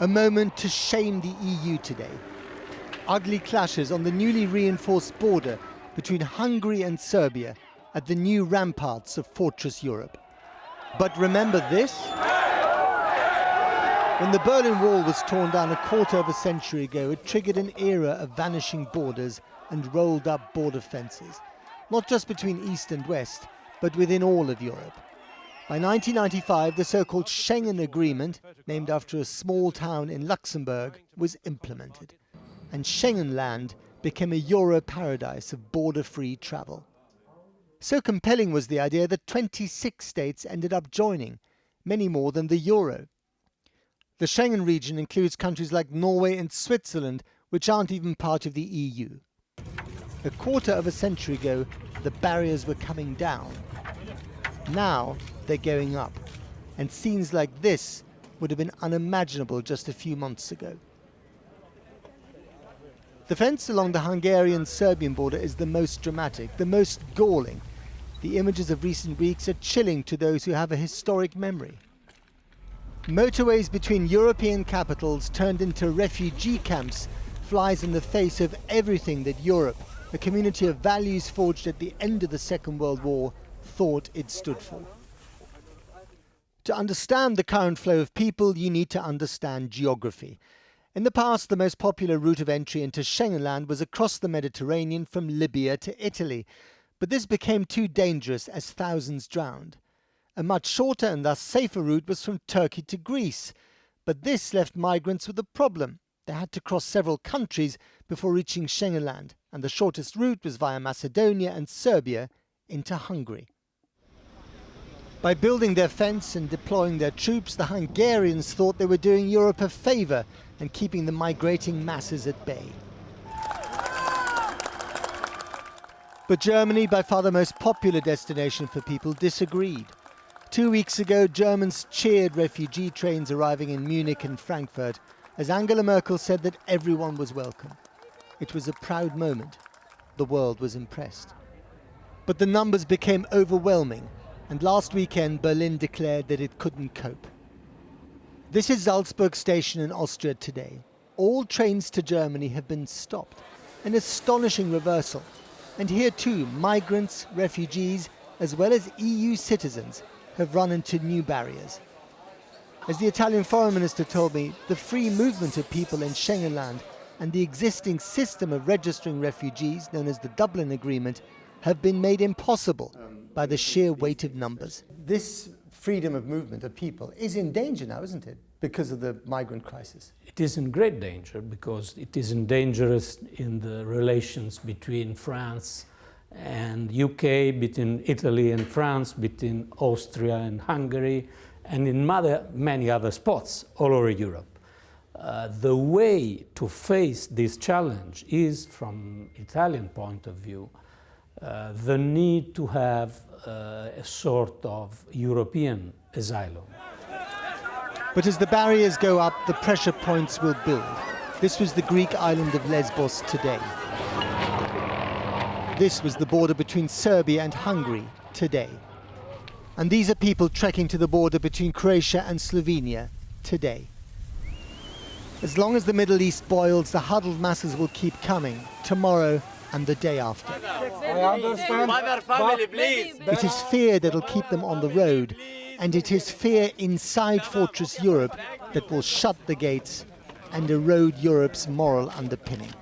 A moment to shame the EU today. Ugly clashes on the newly reinforced border between Hungary and Serbia at the new ramparts of Fortress Europe. But remember this? When the Berlin Wall was torn down a quarter of a century ago, it triggered an era of vanishing borders and rolled up border fences, not just between East and West, but within all of Europe. By 1995, the so-called Schengen Agreement, named after a small town in Luxembourg, was implemented. And Schengen land became a Euro paradise of border-free travel. So compelling was the idea that 26 states ended up joining, many more than the Euro. The Schengen region includes countries like Norway and Switzerland, which aren't even part of the EU. A quarter of a century ago, the barriers were coming down. Now they're going up, and scenes like this would have been unimaginable just a few months ago. The fence along the Hungarian-Serbian border is the most dramatic, the most galling. The images of recent weeks are chilling to those who have a historic memory. Motorways between European capitals turned into refugee camps flies in the face of everything that Europe, a community of values forged at the end of the Second World War, thought it stood for. To understand the current flow of people, you need to understand geography. In the past, the most popular route of entry into Schengen land was across the Mediterranean from Libya to Italy, but this became too dangerous as thousands drowned. A much shorter and thus safer route was from Turkey to Greece, but this left migrants with a problem. They had to cross several countries before reaching Schengen land, and the shortest route was via Macedonia and Serbia into Hungary. By building their fence and deploying their troops, the Hungarians thought they were doing Europe a favour and keeping the migrating masses at bay. But Germany, by far the most popular destination for people, disagreed. 2 weeks ago, Germans cheered refugee trains arriving in Munich and Frankfurt, as Angela Merkel said that everyone was welcome. It was a proud moment. The world was impressed. But the numbers became overwhelming, and last weekend Berlin declared that it couldn't cope. This is Salzburg station in Austria today. All trains to Germany have been stopped. An astonishing reversal. And here too, migrants, refugees, as well as EU citizens have run into new barriers. As the Italian foreign minister told me, the free movement of people in Schengen land and the existing system of registering refugees, known as the Dublin Agreement, have been made impossible by the sheer weight of numbers. This freedom of movement of people is in danger now, isn't it, because of the migrant crisis? It is in great danger because it is dangerous in the relations between France and UK, between Italy and France, between Austria and Hungary, and in many other spots all over Europe. The way to face this challenge is, from Italian point of view, the need to have a sort of European asylum. But as the barriers go up, the pressure points will build. This was the Greek island of Lesbos today. This was the border between Serbia and Hungary today. And these are people trekking to the border between Croatia and Slovenia today. As long as the Middle East boils, the huddled masses will keep coming tomorrow and the day after. It is fear that will keep them on the road, and it is fear inside Fortress Europe that will shut the gates and erode Europe's moral underpinning.